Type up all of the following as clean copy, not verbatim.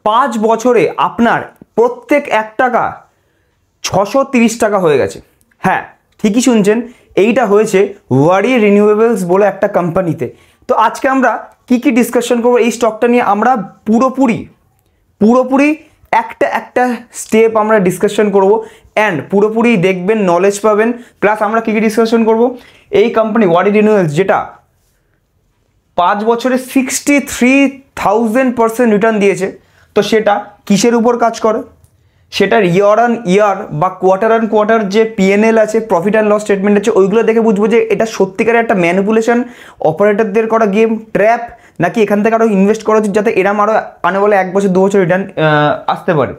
5 বছরে আপনার প্রত্যেক 1 টাকা 630 টাকা হয়ে গেছে। হ্যাঁ, ঠিকই শুনছেন, এইটা হয়েছে ওয়ারি রিনিউয়েবলস বলে একটা কোম্পানিতে। তো আজকে আমরা কি কি ডিসকাশন করবো এই স্টকটা নিয়ে, আমরা পুরোপুরি একটা স্টেপ আমরা ডিসকাশন করব অ্যান্ড পুরোপুরি দেখবেন, নলেজ পাবেন। প্লাস আমরা কি কি ডিসকাশন করব, এই কোম্পানি ওয়ারি রিনিউয়েবলস যেটা 5 বছরে 63,000% রিটার্ন দিয়েছে, তো সেটা কিসের উপর কাজ করে, সেটার ইয়ার অন ইয়ার বা কোয়ার্টার অন কোয়ার্টার যে পিএনএল আছে, প্রফিট অ্যান্ড লস স্টেটমেন্ট আছে, ওইগুলো দেখে বুঝবো যে এটা সত্যিকারের একটা ম্যানিপুলেশন, অপারেটরদের করা গেম, ট্র্যাপ, নাকি এখান থেকে আরও ইনভেস্ট করা উচিত যাতে এরম আরও আনে বলে 1 বছর 2 বছর রিটার্ন আসতে পারে।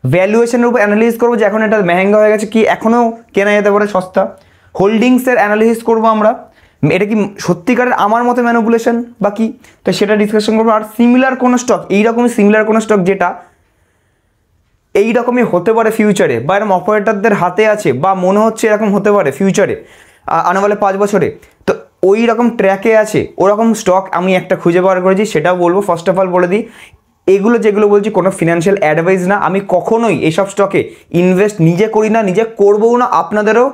ভ্যালুয়েশনের উপর অ্যানালিসিস করবো যে এখন এটা মেহেঙ্গা হয়ে গেছে কি এখনও কেনা যেতে পারে সস্তা। হোল্ডিংসের অ্যানালিসিস করবো আমরা, এটা কি সত্যিকারের আমার মতো ম্যানিপুলেশন বা কি, তো সেটা ডিসকাশন করবো। আর সিমিলার কোনো স্টক, এইরকমই সিমিলার কোনো স্টক যেটা এইরকমই হতে পারে ফিউচারে, বা এরকম অপারেটরদের হাতে আছে বা মনে হচ্ছে এরকম হতে পারে ফিউচারে আনে বলে 5 বছরে, তো ওই রকম ট্র্যাকে আছে ওরকম স্টক আমি একটা খুঁজে বার করেছি, সেটাও বলবো। ফার্স্ট অফ অল বলে দিই, এগুলো যেগুলো বলছি কোনো ফিনান্সিয়াল অ্যাডভাইস না, আমি কখনোই এইসব স্টকে ইনভেস্ট নিজে করি না, নিজে করবও না, আপনাদেরও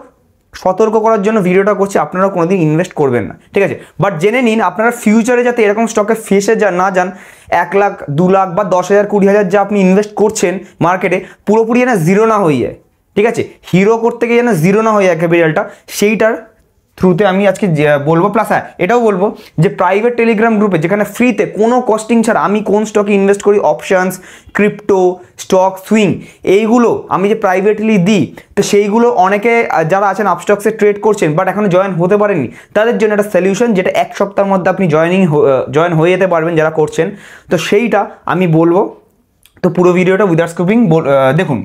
সতর্ক করার জন্য ভিডিওটা করছি, আপনারা কোনোদিন ইনভেস্ট করবেন না, ঠিক আছে। বাট জেনে নিন আপনারা ফিউচারে যাতে এরকম স্টকে ফেসে না যান, 1 লাখ 2 লাখ বা 10,000 20,000 যা আপনি ইনভেস্ট করছেন মার্কেটে পুরোপুরি যেন জিরো না হয়ে যায়, ঠিক আছে। হিরো করতে গিয়ে যেন জিরো না হয়ে যায় ক্যাপিটালটা, সেইটার থ্রুতে আমি আজকে বলবো। প্লাস হ্যাঁ, এটাও বলবো যে প্রাইভেট টেলিগ্রাম গ্রুপে যেখানে ফ্রিতে কোনো কস্টিং ছাড়া আমি কোন স্টকে ইনভেস্ট করি, অপশানস, ক্রিপ্টো, স্টক, সুইং, এইগুলো আমি যে প্রাইভেটলি দিই, তো সেইগুলো অনেকে যারা আছেন আপস্টক্সে ট্রেড করছেন বাট এখনও জয়েন হতে পারেননি, তাদের জন্য একটা সলিউশন যেটা 1 সপ্তাহের মধ্যে আপনি জয়েন হয়ে যেতে পারবেন যারা করছেন, তো সেইটা আমি বলবো। তো পুরো ভিডিওটা উইদাউট স্কিপিং দেখুন।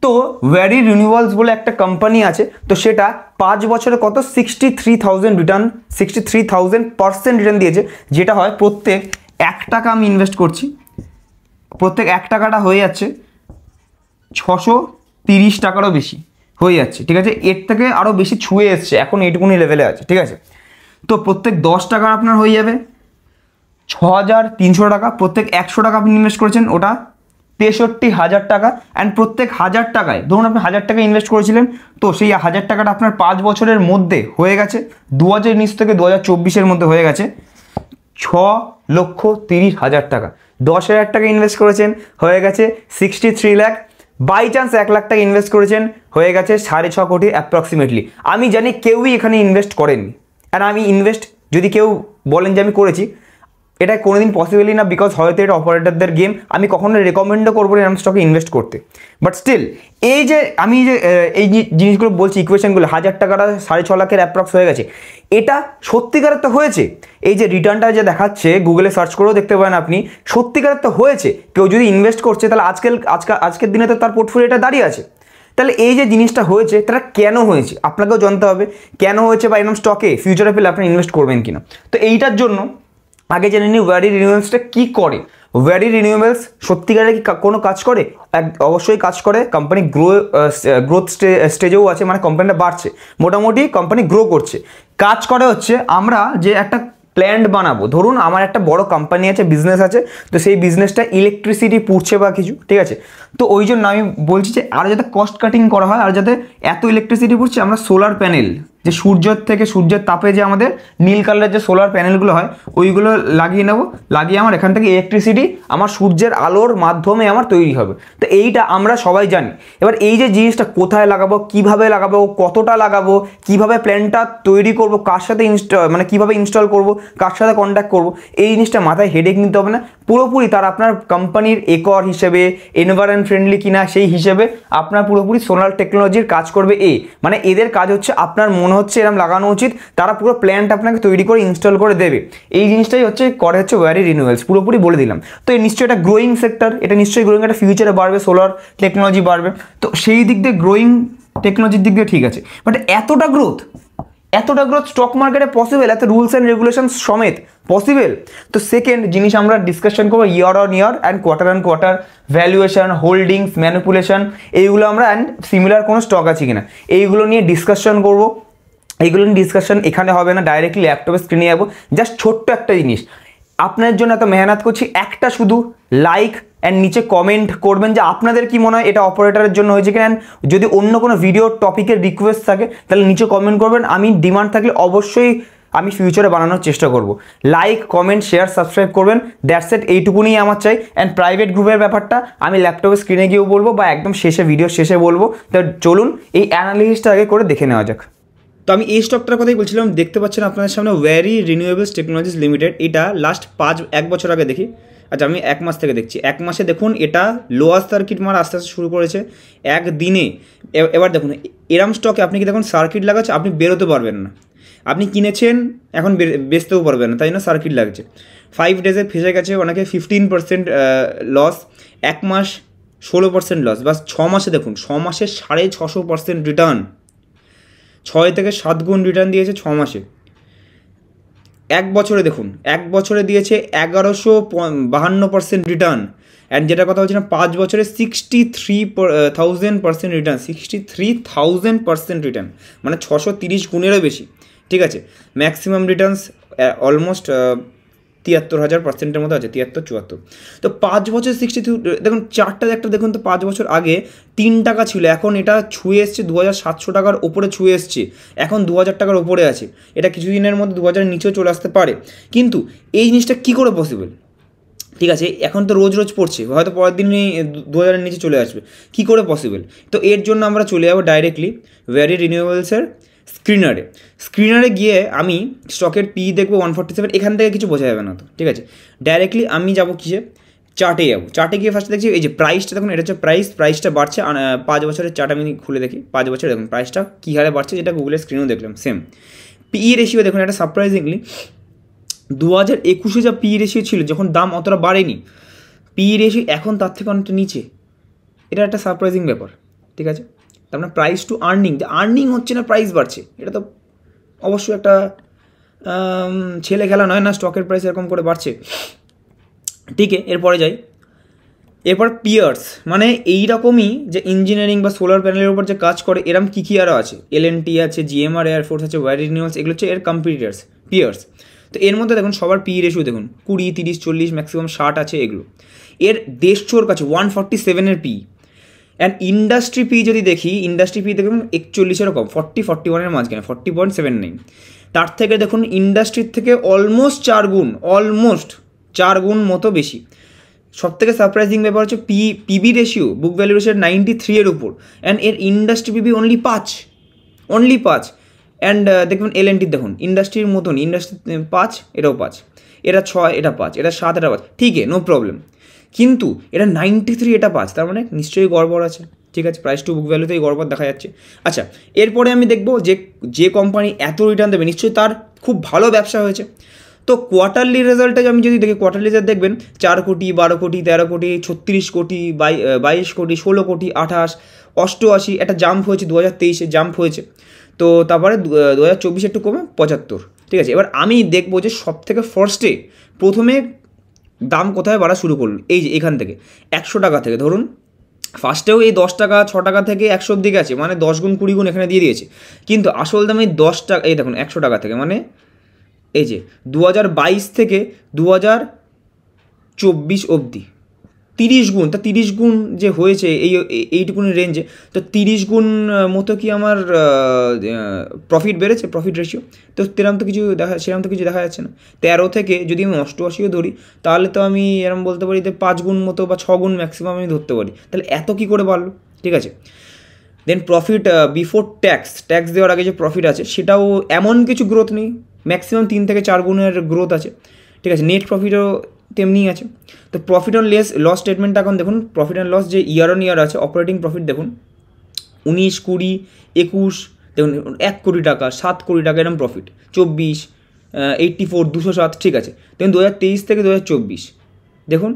তো ওয়ারি রিনিউয়েবলস বলে একটা কোম্পানি আছে, তো সেটা 5 বছরে কত 63,000% রিটার্ন দিয়েছে, যেটা হয় প্রত্যেক 1 টাকা আমি ইনভেস্ট করছি, প্রত্যেক 1 টাকাটা হয়ে যাচ্ছে 630 টাকারও বেশি হয়ে যাচ্ছে, ঠিক আছে। এর থেকে আরও বেশি ছুঁয়ে এসছে, এখন এইটুকুনি লেভেলে আছে, ঠিক আছে। তো প্রত্যেক 10 টাকা আপনার হয়ে যাবে 6,300 টাকা, প্রত্যেক 100 টাকা আপনি ইনভেস্ট করেছেন ওটা 63,000 টাকা। অ্যান্ড প্রত্যেক 1000 টাকায়, ধরুন আপনি 1000 টাকা ইনভেস্ট করেছিলেন, তো সেই 1000 টাকাটা আপনার 5 বছরের মধ্যে হয়ে গেছে 2019 থেকে 2024-এর মধ্যে হয়ে গেছে 6,30,000 টাকা। 10,000 টাকা ইনভেস্ট করেছেন হয়ে গেছে 63 লাখ, বাই চান্স 1 লাখ টাকা ইনভেস্ট করেছেন হয়ে গেছে 6.5 কোটি অ্যাপ্রক্সিমেটলি। আমি জানি কেউই এখানে ইনভেস্ট করেননি, আর আমি ইনভেস্ট যদি কেউ বলেন যে আমি করেছি, এটা কোনোদিন পসিবলই না, বিকজ হয়তো এটা অপারেটরদের গেম, আমি কখনো রেকমেন্ডও করবো না এরকম স্টকে ইনভেস্ট করতে। বাট স্টিল এই যে আমি যে এই জিনিসগুলো বলছি, ইকুয়েশনগুলো, 1000 টাকাটা 6.5 লাখের অ্যাপ্রক্স হয়ে গেছে, এটা সত্যিকারের তো হয়েছে। এই যে রিটার্নটা যে দেখাচ্ছে গুগলে সার্চ করেও দেখতে পারেন আপনি, সত্যিকারের তো হয়েছে। কেউ যদি ইনভেস্ট করছে তাহলে আজকের দিনে তো তার পোর্টফোলিওটা দাঁড়িয়ে আছে। তাহলে এই যে জিনিসটা হয়েছে তারা কেন হয়েছে আপনাকেও জানতে হবে, কেন হয়েছে, বা এরকম স্টকে ফিউচারে পেলে আপনি ইনভেস্ট করবেন কিনা। তো এইটার জন্য আগে জেনে নিই ওয়ারি রিনিউয়েবলসটা কী করে। ওয়ারি রিনিউয়েবলস সত্যিকারে কি কোনো কাজ করে? অবশ্যই কাজ করে। কোম্পানি গ্রোথ স্টেজেও আছে, মানে কোম্পানিটা বাড়ছে, মোটামুটি কোম্পানি গ্রো করছে। কাজ করে হচ্ছে আমরা যে একটা প্ল্যান্ট বানাবো, ধরুন আমার একটা বড় কোম্পানি আছে, বিজনেস আছে, তো সেই বিজনেসটা ইলেকট্রিসিটি পুড়ছে বা কিছু, ঠিক আছে। তো ওই জন্য আমি বলছি যে আরও যাতে কস্ট কাটিং করা হয়, আর যাতে এত ইলেকট্রিসিটি পুড়ছে, আমরা সোলার প্যানেল, যে সূর্যের তাপে যে আমাদের নীল কালারের যে সোলার প্যানেলগুলো হয় ওইগুলো লাগিয়ে নেব, লাগিয়ে আমার এখান থেকে ইলেকট্রিসিটি আমার সূর্যের আলোর মাধ্যমে আমার তৈরি হবে। তো এইটা আমরা সবাই জানি। এবার এই যে জিনিসটা কোথায় লাগাবো, কিভাবে লাগাবো, কতটা লাগাবো, কিভাবে প্ল্যানটা তৈরি করব, কার সাথে মানে কিভাবে ইনস্টল করব, কার সাথে কন্ট্যাক্ট করব, এই জিনিসটা মাথায় হেডেক নিতে হবে না। পুরোপুরি তার আপনার কোম্পানির একর হিসেবে, এনভায়রনমেন্ট ফ্রেন্ডলি কিনা সেই হিসেবে আপনার পুরোপুরি সোলার টেকনোলজির কাজ করবে। মানে এদের কাজ হচ্ছে আপনার মনে হচ্ছে এরকম লাগানো উচিত, তারা পুরো প্ল্যানটা আপনাকে তৈরি করে ইনস্টল করে দেবে। এই জিনিসটাই করে হচ্ছে ওয়ারি রিনিউয়েবলস, পুরোপুরি বলে দিলাম। তো এই নিশ্চয়ই একটা গ্রোয়িং সেক্টর, এটা নিশ্চয়ই গ্রোয়িং, একটা ফিউচারে বাড়বে, সোলার টেকনোলজি বাড়বে, তো সেই দিক দিয়ে গ্রোয়িং টেকনোলজির দিক দিয়ে ঠিক আছে। বাট এতটা গ্রোথ স্টক মার্কেটে পসিবল? এত রুলস অ্যান্ড রেগুলেশন সমেত পসিবল? তো সেকেন্ড জিনিস আমরা ডিসকাশন করবো year on year and quarter, valuation, holdings, manipulation, এইগুলো আমরা, অ্যান্ড সিমিলার কোনো স্টক আছে কিনা, এইগুলো নিয়ে ডিসকাশন করবো। এইগুলো নিয়ে ডিসকাশন এখানে হবে না, ডাইরেক্টলি ল্যাপটপে স্ক্রিনে যাবো। জাস্ট ছোট্ট একটা জিনিস, আপনার জন্য এত মেহনত করছি, একটা শুধু লাইক অ্যান্ড নিচে কমেন্ট করবেন যে আপনাদের কি মনে হয় এটা অপারেটরের জন্য হয়েছে কিনা। অ্যান্ড যদি অন্য কোনো ভিডিও টপিকের রিকোয়েস্ট থাকে তাহলে নিচে কমেন্ট করবেন, আমি ডিমান্ড থাকলে অবশ্যই আমি ফিউচারে বানানোর চেষ্টা করব। লাইক, কমেন্ট, শেয়ার, সাবস্ক্রাইব করবেন, দ্যাটস ইট, এইটুকুনি আমার চাই। অ্যান্ড প্রাইভেট গ্রুপের ব্যাপারটা আমি ল্যাপটপের স্ক্রিনে গিয়েও বলবো বা একদম শেষে ভিডিও শেষে বলবো। তো চলুন এই অ্যানালিসিসটা আগে করে দেখে নেওয়া যাক। তো আমি এই স্টকটার কথাই বলছিলাম, দেখতে পাচ্ছেন আপনাদের সামনে ভ্যারি রিনিউয়েবলস টেকনোলজিস লিমিটেড। এটা লাস্ট 1 বছর আগে দেখি, আচ্ছা আমি 1 মাস থেকে দেখছি। 1 মাসে দেখুন এটা লোয়ার সার্কিট মারা আস্তে আস্তে শুরু করেছে একদিনে। এবার দেখুন এরম স্টকে আপনি কি দেখুন সার্কিট লাগাচ্ছে, আপনি বেরোতে পারবেন না। আপনি কিনেছেন এখন বেচতেও পারবেন না, তাই না সার্কিট লাগছে। 5 ডেজে ফেসে গেছে অনেকে 15% লস, 1 মাস 16% লস, বাস 6 মাসে দেখুন 6 মাসে 650% রিটার্ন, 6 থেকে 7 গুণ রিটার্ন দিয়েছে 6 মাসে। 1 বছরে দেখুন 1 বছরে দিয়েছে 1152% রিটার্ন। অ্যান্ড যেটা কথা হচ্ছে না 5 বছরে 63,000% রিটার্ন, 63,000% রিটার্ন, মানে 630 গুণেরও বেশি। ঠিক আছে, ম্যাক্সিমাম রিটার্নস অলমোস্ট 73,000%-এর মতো আছে, 73-74। তো 5 বছর 63, দেখুন চারটা একটা দেখুন তো 5 বছর আগে 3 টাকা ছিল, এখন এটা ছুঁয়ে এসছে 2,700 টাকার ওপরে ছুঁয়ে এসছে, এখন 2,000 টাকার ওপরে আছে। এটা কিছুদিনের মধ্যে 2,000-এর নিচেও চলে আসতে পারে। কিন্তু এই জিনিসটা কী করে পসিবল? ঠিক আছে, এখন তো রোজ রোজ পড়ছে, হয়তো পরের দিনই 2,000-এর নিচে চলে আসবে, কী করে পসিবল? তো এর জন্য আমরা চলে যাবো ডাইরেক্টলি ভ্যারি রিনিউয়েবলসের স্ক্রিনারে গিয়ে আমি স্টকের পি দেখবো 147, এখান থেকে কিছু বোঝা যাবে না তো। ঠিক আছে, ডাইরেক্টলি আমি যাবো কিসে, চার্টে যাবো। চার্টে গিয়ে ফার্স্টে দেখছি এই যে প্রাইসটা দেখুন, এটা হচ্ছে প্রাইসটা বাড়ছে। 5 বছরের চার্ট আমি খুলে দেখি, 5 বছরে দেখুন প্রাইসটা কী হারে বাড়ছে, যেটা গুগলের স্ক্রিনেও দেখলাম সেম। পিই রেশিও দেখুন, এটা সারপ্রাইজিংলি 2021-এ যা পিই রেশিও ছিল, যখন দাম অতটা বাড়েনি, পিই রেশিও এখন তার থেকে অনেকটা নিচে। এটা একটা সারপ্রাইজিং ব্যাপার। ঠিক আছে, তার মানে প্রাইস টু আর্নিং, যে আর্নিং হচ্ছে না প্রাইস বাড়ছে, এটা তো অবশ্যই একটা ছেলে খেলা নয় না, স্টকের প্রাইস এরকম করে বাড়ছে। ঠিক আছে, এরপরে যাই। এরপর পিয়ার্স, মানে এইরকমই যে ইঞ্জিনিয়ারিং বা সোলার প্যানেলের উপর যে কাজ করে এরম কী কী আরও আছে, L&T আছে, GMR এয়ারফোর্স আছে, ভ্যারি রিনিউয়েবলস, এগুলো হচ্ছে এর কম্পিটিটার্স পিয়ার্স। তো এর মধ্যে দেখুন সবার পি রেশিও দেখুন 20, 30, 40, ম্যাক্সিমাম 60 আছে এগুলো। এর দেড়শোর কাছে 147-এর পি। অ্যান্ড ইন্ডাস্ট্রি পি যদি দেখি, ইন্ডাস্ট্রি পি দেখুন 41-এরও কম, 40-41-এর মাঝখানে 40.79। তার থেকে দেখুন ইন্ডাস্ট্রির থেকে অলমোস্ট 4 গুণ মতো বেশি। সবথেকে সারপ্রাইজিং ব্যাপার হচ্ছে PB ratio, book value ratio 93-এর উপর, অ্যান্ড এর ইন্ডাস্ট্রি পিবি অনলি 5। অ্যান্ড দেখবেন L&T দেখুন ইন্ডাস্ট্রির মতন, ইন্ডাস্ট্রি 5, এটাও 5, এটা 6, এটা 5, এটা 7, এটা 5, ঠিক আছে নো প্রবলেম। কিন্তু এটা 93, এটা 5, তার মানে নিশ্চয়ই গড়বড় আছে। ঠিক আছে, প্রাইস টু বুক ভ্যালুতেই গড়বড় দেখা যাচ্ছে। আচ্ছা, এরপরে আমি দেখবো যে কোম্পানি এত রিটার্ন দেবে নিশ্চয়ই তার খুব ভালো ব্যবসা হয়েছে। তো কোয়ার্টারলি রেজাল্টে আমি যদি দেখি, কোয়ার্টারলি রেজাল্ট দেখবেন 4 কোটি, 12 কোটি, 13 কোটি, 36 কোটি, 22 কোটি, 16 কোটি, 28, 88, একটা জাম্প হয়েছে 2023-এ জাম্প হয়েছে। তো তারপরে 2024 একটু কমে 75। ঠিক আছে, এবার আমি দেখবো যে সব থেকে প্রথমে দাম কোথায় বাড়া শুরু করলো, এই যে এখান থেকে 100 টাকা থেকে ধরুন। ফার্স্টেও এই 10 টাকা 6 টাকা থেকে 100 অব্দি গেছে, মানে 10 গুণ 20 গুণ এখানে দিয়ে দিয়েছে। কিন্তু আসল দাম এই 10 টাকা, এই দেখুন 100 টাকা থেকে, মানে এই যে 2022 থেকে 2024 অবধি 30 গুণ। তা 30 গুণ যে হয়েছে এইটুকুনি রেঞ্জে, তো 30 গুণ মতো কি আমার প্রফিট বেড়েছে, প্রফিট রেশিও? তো সেরকম তো কিছু দেখা যাচ্ছে না। 13 থেকে যদি আমি 88-ও ধরি, তাহলে তো আমি এরকম বলতে পারি যে 5 গুণ মতো বা 6 গুণ ম্যাক্সিমাম আমি ধরতে পারি। তাহলে এত কী করে বাড়লো? ঠিক আছে, দেন প্রফিট বিফোর ট্যাক্স দেওয়ার আগে যে প্রফিট আছে সেটাও এমন কিছু গ্রোথ নেই, ম্যাক্সিমাম 3 থেকে 4 গুণের গ্রোথ আছে। ঠিক আছে, নেট প্রফিটও তেমনিই আছে। তো প্রফিট অন লস স্টেটমেন্টটা এখন দেখুন, প্রফিট অ্যান্ড লস যে ইয়ার অন ইয়ার আছে, অপারেটিং প্রফিট দেখুন 19, 20, 21, দেখুন 1 কোটি টাকা, 7 কোটি টাকা এরকম প্রফিট। 24, 84, 207, ঠিক আছে। দেখুন 2023 থেকে 2024 দেখুন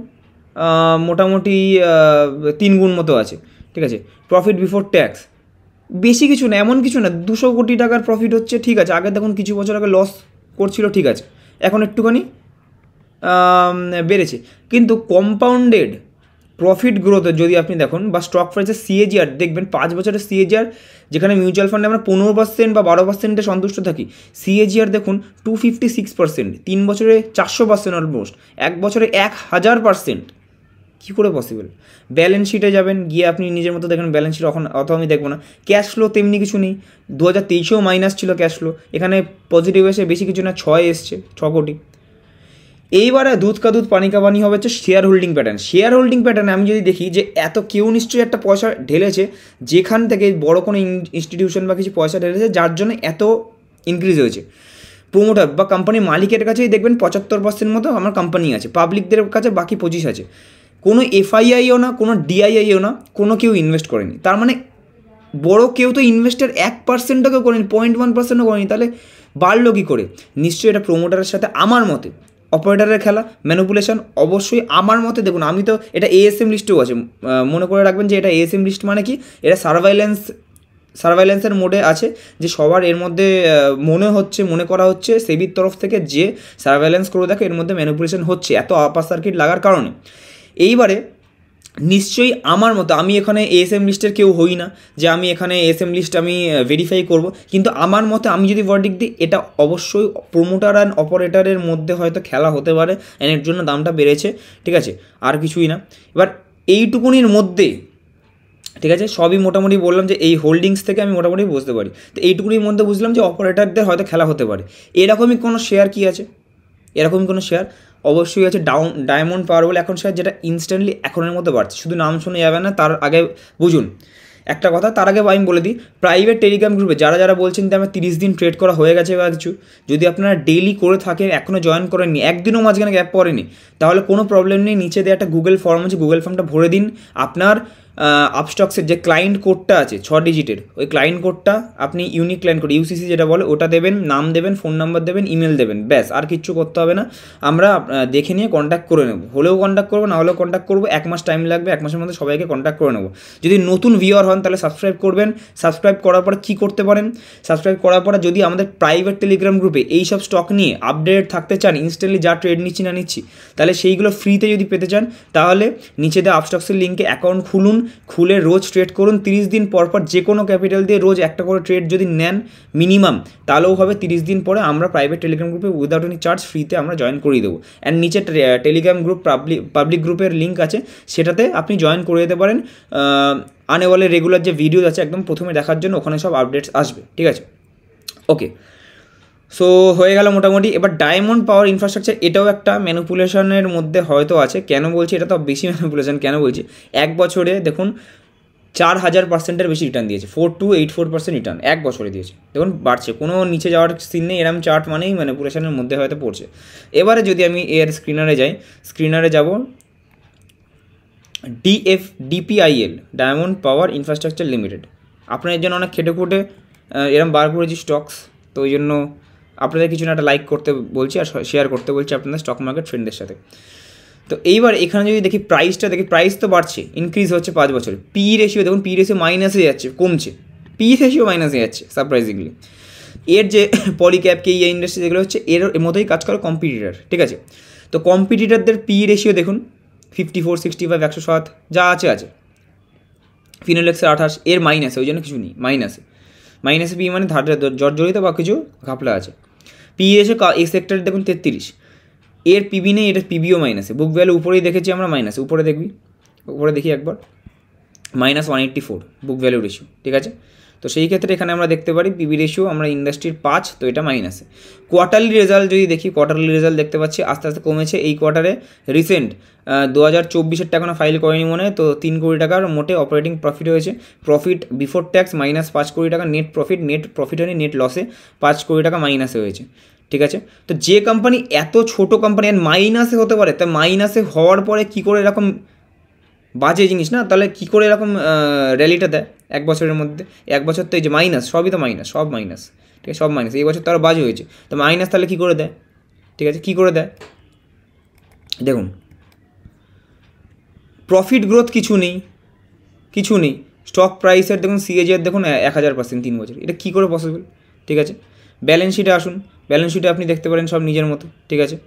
মোটামুটি 3 গুণ মতো আছে। ঠিক আছে, প্রফিট বিফোর ট্যাক্স বেশি কিছু না, এমন কিছু না, 200 কোটি টাকার প্রফিট হচ্ছে। ঠিক আছে, আগে দেখুন কিছু বছর আগে লস করছিল, ঠিক আছে, এখন একটুখানি বেড়েছে। কিন্তু কম্পাউন্ডেড প্রফিট গ্রোথ যদি আপনি দেখুন, বা স্টক প্রাইসের সিএজিআর দেখবেন, 5 বছরের সিএজিআর, যেখানে মিউচুয়াল ফান্ডে আমরা 15% বা 12%-এ সন্তুষ্ট থাকি, সিএজিআর দেখুন 256%, 3 বছরে 400% অলমোস্ট, 1 বছরে 1000%। কী করে পসিবল? ব্যালেন্স শিটে যাবেন, গিয়ে আপনি নিজের মতো দেখেন ব্যালেন্স শিট, অত আমি দেখবো না। ক্যাশ ফ্লো তেমনি কিছু নেই, 2023-এও মাইনাস ছিল ক্যাশ ফ্লো, এখানে পজিটিভ এসে বেশি কিছু না, 6 এসছে, 6 কোটি। এইবারে দুধ কা দুধ পানি কা পানি হবে হচ্ছে share holding pattern. Share holding প্যাটার্নে আমি যদি দেখি যে এত কেউ নিশ্চয়ই একটা পয়সা ঢেলেছে, যেখান থেকে বড় কোনো ইনস্টিটিউশন বা কিছু পয়সা ঢেলেছে, যার জন্য এত ইনক্রিজ হয়েছে। প্রোমোটার বা কোম্পানির মালিকের কাছেই দেখবেন 75% মতো আমার কোম্পানি আছে, পাবলিকদের কাছে বাকি 25 আছে। কোনো এফআইআইও না, কোনো ডিআইআইও না, কোনো কেউ ইনভেস্ট করেনি। তার মানে বড় কেউ তো ইনভেস্টের 1%ও করেনি, 0.1%ও করেনি, তাহলে বাড়লো কী করে? নিশ্চয়ই এটা প্রোমোটারের সাথে আমার মতে অপারেটারের খেলা, ম্যানিপুলেশন। অবশ্যই আমার মতে দেখুন, আমি তো এটা এএসএম লিস্টেও আছে, মনে করে রাখবেন যে এটা এএসএম লিস্ট মানে কি, এটা সার্ভাইলেন্সের মোডে আছে, যে সবার এর মধ্যে মনে করা হচ্ছে সেবির তরফ থেকে যে সার্ভাইলেন্স করে দেখে এর মধ্যে ম্যানিপুলেশন হচ্ছে, এত আপার সার্কিট লাগার কারণে। এইবারে নিশ্চয়ই আমার মতো, আমি এখানে এএসএম লিস্টের কেউ হই না যে আমি এখানে এএসএম লিস্ট আমি ভেরিফাই করব, কিন্তু আমার মতে আমি যদি ভার্ডিক্ট দিই, এটা অবশ্যই প্রোমোটার অ্যান্ড অপারেটারের মধ্যে হয়তো খেলা হতে পারে, এর জন্য দামটা বেড়েছে, ঠিক আছে, আর কিছুই না। এবার এইটুকুনির মধ্যে, ঠিক আছে, সবই মোটামুটি বললাম যে এই হোল্ডিংস থেকে আমি মোটামুটি বুঝতে পারি। তো এইটুকুনির মধ্যে বুঝলাম যে অপারেটারদের হয়তো খেলা হতে পারে। এরকমই কোনো শেয়ার কি আছে? এরকমই কোনো শেয়ার অবশ্যই আছে, ডায়মন্ড পাওয়ার বলে এখন শেয়ার, যেটা ইনস্ট্যান্টলি এখনের মধ্যে বাড়ছে। শুধু নাম শুনে যাবে না, তার আগে বুঝুন একটা কথা। তার আগে আমি বলে দিই, প্রাইভেট টেলিগ্রাম গ্রুপে যারা বলছেন যে আমার 30 দিন ট্রেড করা হয়ে গেছে বা কিছু, যদি আপনারা ডেইলি করে থাকেন, এখনও জয়েন করেননি, একদিনও মাঝখানে গ্যাপ পড়েনি, তাহলে কোনো প্রবলেম নেই। নিচে দিয়ে একটা গুগল ফর্ম আছে, গুগল ফর্মটা ভরে দিন। আপনার আপস্টক্সের যে ক্লায়েন্ট কোডটা আছে 6 ডিজিটের, ওই ক্লায়েন্ট কোডটা আপনি ইউনিক ক্লায়েন্ট কোড, ইউসিসি যেটা বলে, ওটা দেবেন, নাম দেবেন, ফোন নাম্বার দেবেন, ইমেল দেবেন, ব্যাস, আর কিচ্ছু করতে হবে না। আমরা দেখে নিয়ে কন্ট্যাক্ট করে নেব, হলেও কন্ট্যাক্ট করবো, না হলেও কন্ট্যাক্ট করবো। 1 মাস টাইম লাগবে, 1 মাসের মধ্যে সবাইকে কন্ট্যাক্ট করে নেবো। যদি নতুন ভিউয়ার হন তাহলে সাবস্ক্রাইব করবেন। সাবস্ক্রাইব করার পর কী করতে পারেন? সাবস্ক্রাইব করার পরে যদি আমাদের প্রাইভেট টেলিগ্রাম গ্রুপে এইসব স্টক নিয়ে আপডেট থাকতে চান, ইনস্ট্যান্টলি যা ট্রেড নিচ্ছি না নিচ্ছি, তাহলে সেইগুলো ফ্রিতে যদি পেতে চান, তাহলে নিচে দেওয়া আপস্টক্সের লিঙ্কে অ্যাকাউন্ট খুলে রোজ ট্রেড করুন। 30 দিন পর যে কোনো ক্যাপিটাল দিয়ে রোজ একটা করে ট্রেড যদি নেন মিনিমাম, তাহলেও হবে 30 দিন পরে আমরা প্রাইভেট টেলিগ্রাম গ্রুপে উইদাউট এনি চার্জ ফ্রিতে আমরা জয়েন করিয়ে দেবো। অ্যান্ড নিচে টেলিগ্রাম গ্রুপ পাবলিক গ্রুপের লিঙ্ক আছে, সেটাতে আপনি জয়েন করে দিতে পারেন। আনেওয়ালে রেগুলার যে ভিডিও আছে একদম প্রথমে দেখার জন্য, ওখানে সব আপডেটস আসবে, ঠিক আছে? ওকে, সো হয়ে গেল মোটামুটি। এবার ডায়মন্ড পাওয়ার ইনফ্রাস্ট্রাকচার, এটাও একটা ম্যানিপুলেশনের মধ্যে হয়তো আছে। কেন বলছি এটা? তো বেশি ম্যানিপুলেশন কেন বলছি? 1 বছরে দেখুন 4000%-এর বেশি রিটার্ন দিয়েছে, 4284% রিটার্ন 1 বছরে দিয়েছে। দেখুন বাড়ছে, কোনো নিচে যাওয়ার সিন নেই। এরম চার্ট মানেই ম্যানিপুলেশনের মধ্যে হয়তো পড়ছে। এবারে যদি আমি এর স্ক্রিনারে যাই, স্ক্রিনারে যাব, ডিপিআইএল, ডায়মন্ড পাওয়ার ইনফ্রাস্ট্রাকচার লিমিটেড। আপনাদের জন্য অনেক খেটে খুঁটে এরম বার করেছি স্টকস, তো ওই জন্য আপনাদের কিছু না একটা লাইক করতে বলছি আর শেয়ার করতে বলছি আপনাদের স্টক মার্কেট ফ্রেন্ডদের সাথে। তো এইবার এখানে যদি দেখি প্রাইসটা, প্রাইস তো বাড়ছে, ইনক্রিজ হচ্ছে 5 বছরে। পি রেশিও দেখুন, পি রেশিও মাইনাসে যাচ্ছে, কমছে, পি রেশিও মাইনাসে যাচ্ছে সারপ্রাইজিংলি। এর যে পলিক্যাপ, কে ইন্ডাস্ট্রি যেগুলো হচ্ছে, এর মতোই কাজ করে কম্পিটিটার, ঠিক আছে? তো কম্পিটিটারদের পি রেশিও দেখুন 54, 65, 107 যা আছে। ফিনোলেক্সের 28, এর মাইনাসে, ওই জন্য কিছু নেই, মাইনাসে পি মানে জর্জরিত বা কিছু ঘাপলা আছে। পি রেশিও এই সেক্টরে দেখুন 33, এর পিবি নেই, এটা পিবিও মাইনাসে। বুক ভ্যালু উপরেই দেখেছি আমরা মাইনাসে, উপরে দেখি একবার, -184 বুক ভ্যালু রেশিও, ঠিক আছে? তো সেই ক্ষেত্রে এখানে আমরা দেখতে পারি পিবি রেশিও আমরা ইন্ডাস্ট্রির 5, তো এটা মাইনাসে। কোয়ার্টারলি রেজাল্ট যদি দেখি, কোয়ার্টারলি রেজাল্ট দেখতে পাচ্ছি আস্তে আস্তে কমেছে এই কোয়ার্টারে। রিসেন্ট 2024-এর টাকা ফাইল করেনি মনে হয়, তো 3 কোটি টাকার মোটে অপারেটিং প্রফিট হয়েছে। প্রফিট বিফোর ট্যাক্স -5 কোটি টাকা, নেট প্রফিট হয়নি, নেট লসে 5 কোটি টাকা মাইনাসে হয়েছে, ঠিক আছে? তো যে কোম্পানি এত ছোট কোম্পানি আর মাইনাসে হতে পারে, তা মাইনাসে হওয়ার পরে কী করে এরকম বাজে জিনিস না, তাহলে কী করে এরকম র্যালিটা দেয় 1 বছরের মধ্যে? 1 বছর তো এই যে মাইনাস, সবই তো মাইনাস, সব মাইনাস, ঠিক আছে? সব মাইনাস, এই বছর তো আরও বাজে হয়েছে, তো মাইনাস তাহলে কী করে দেয়, ঠিক আছে? কী করে দেয় দেখুন, প্রফিট গ্রোথ কিছু নেই, স্টক প্রাইসের দেখুন সিএজিআর দেখুন 1000% 3 বছর, এটা কী করে পসিবল, ঠিক আছে? ব্যালেন্স শিটে আসুন, ব্যালেন্স শিটে আপনি দেখতে পারেন সব নিজের মতো, ঠিক আছে?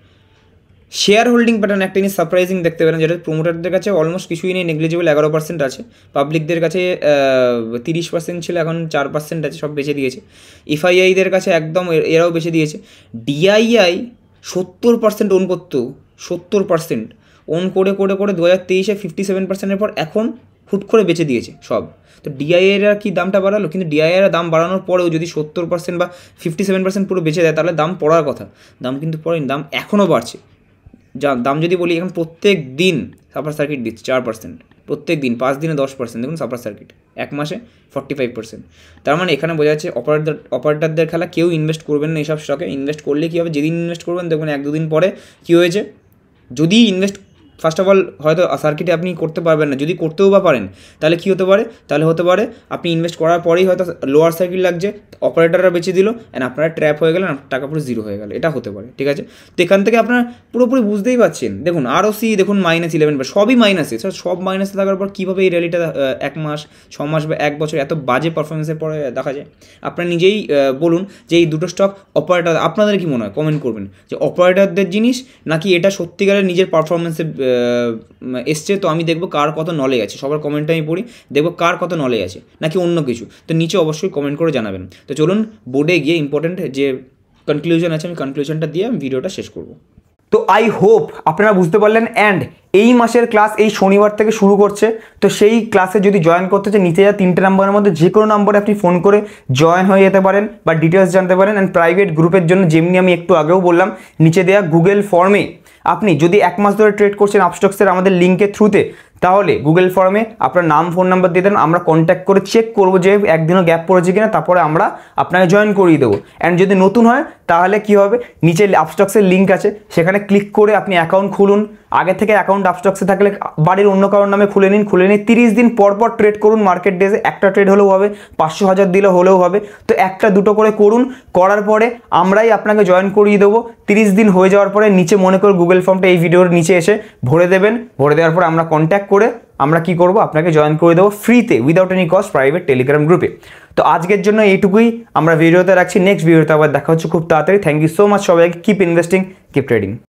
শেয়ার হোল্ডিং প্যাটার্ন একটা জিনিস সারপ্রাইজিং দেখতে পারেন, যেটা প্রোমোটারদের কাছে অলমোস্ট কিছুই নেই, নেগলিজিবল 11% আছে। পাবলিকদের কাছে 30% ছিল, এখন 4% আছে, সব বেঁচে দিয়েছে। এফআইআইদের কাছে একদম এরাও বেঁচে দিয়েছে। ডিআইআই 70% ওন করতো, 70%, ওন করে করে করে 2023-এ 57%-এর পর এখন হুট করে বেচে দিয়েছে সব। তো ডিআইএরা কি দামটা বাড়ালো, কিন্তু ডিআইএরা দাম বাড়ানোর পরেও যদি 70% বা 57% পুরো বেচে দেয় তাহলে দাম পড়ার কথা, দাম কিন্তু পড়েনি, দাম এখনও বাড়ছে। দাম যদি বলি এখন প্রত্যেক দিন সাপার সার্কিট দিচ্ছে 4%, প্রত্যেক দিন 5 দিনে 10%, দেখুন সাপার সার্কিট এক মাসে 45%। তার মানে এখানে বোঝা যাচ্ছে অপারেটরদের খেলা, কেউ ইনভেস্ট করবেন না এইসব স্টকে। ইনভেস্ট করলে কী হবে, যেদিন ইনভেস্ট করবেন দেখবেন 1-2 দিন পরে কী হয়েছে, যদি ইনভেস্ট ফার্স্ট অফ অল হয়তো সার্কিটে আপনি করতে পারবেন না, যদি করতেও বা পারেন তাহলে কী হতে পারে, তাহলে হতে পারে আপনি ইনভেস্ট করার পরেই হয়তো লোয়ার সার্কিট লাগছে, অপারেটররা বেঁচে দিল অ্যান্ড আপনারা ট্র্যাপ হয়ে গেলেন, টাকা পুরো জিরো হয়ে গেল, এটা হতে পারে। ঠিক আছে, তো এখান থেকে আপনারা পুরোপুরি বুঝতেই পারছেন, দেখুন ROC দেখুন -11, সবই মাইনাসে। স্যার সব মাইনাসে থাকার পর কীভাবে এই র্যালিটা 1 মাস 6 মাস বা 1 বছর এত বাজে পারফরমেন্সের পরে দেখা যায়? আপনারা নিজেই বলুন যে এই দুটো স্টক অপারেটর, আপনাদের কি মনে হয় কমেন্ট করবেন, যে অপারেটরদের জিনিস নাকি এটা সত্যিকারের নিজের পারফরমেন্সে এসছে? তো আমি দেখবো কার কত নলেজ আছে, সবার কমেন্টটা আমি পড়ি, দেখবো কার কত নলেজ আছে নাকি অন্য কিছু। তো নিচে অবশ্যই কমেন্ট করে জানাবেন। তো চলুন বোর্ডে গিয়ে ইম্পর্টেন্ট যে কনক্লুশন আছে আমি কনক্লুশনটা দিয়ে আমি ভিডিওটা শেষ করবো। তো আই হোপ আপনারা বুঝতে পারলেন। অ্যান্ড এই মাসের ক্লাস এই শনিবার থেকে শুরু করছে, তো সেই ক্লাসে যদি জয়েন করতে চান নিচে যা 3টে নাম্বারের মধ্যে যে কোনো নাম্বারে আপনি ফোন করে জয়েন হয়ে যেতে পারেন বা ডিটেলস জানতে পারেন। অ্যান্ড প্রাইভেট গ্রুপের জন্য যেমনি আমি একটু আগেও বললাম, নিচে দেওয়া গুগল ফর্মে আপনি যদি 1 মাস ধরে ট্রেড করছেন আপস্টক্সের আমাদের লিঙ্কের থ্রুতে, তাহলে গুগল ফর্মে আপনার নাম ফোন নাম্বার দিয়ে দেন, আমরা কন্ট্যাক্ট করে চেক করবো যে একদিনও গ্যাপ পড়েছে কিনা, তারপরে আমরা আপনাকে জয়েন করিয়ে দেবো। অ্যান্ড যদি নতুন হয় তাহলে কি হবে, নিচে আপস্টক্সের লিঙ্ক আছে, সেখানে ক্লিক করে আপনি অ্যাকাউন্ট খুলুন। আগে থেকে অ্যাকাউন্ট আপস্টক্সে থাকলে বাড়ির অন্য কারোর নামে খুলে নিন, 30 দিন পর পর ট্রেড করুন। মার্কেট ডেজে একটা ট্রেড হলেও হবে, 500,000 দিলে হলেও হবে, তো 1-2 করে করুন। করার পরে আমরাই আপনাকে জয়েন করিয়ে দেবো। 30 দিন হয়ে যাওয়ার পরে নিচে মনে করে গুগল ফর্মটা এই ভিডিওর নিচে এসে ভরে দেবেন। ভরে দেওয়ার পর আমরা কন্ট্যাক্ট করে আমরা কি করব, আপনাকে জয়েন করে দেবো ফ্রিতে without any cost private Telegram গ্রুপে। তো আজকের জন্য এইটুকুই আমরা ভিডিওতে রাখছি, নেক্সট ভিডিওতে আবার দেখা হচ্ছে খুব তাড়াতাড়ি। থ্যাংক ইউ সো মাচ সবাইকে। Keep investing, keep trading.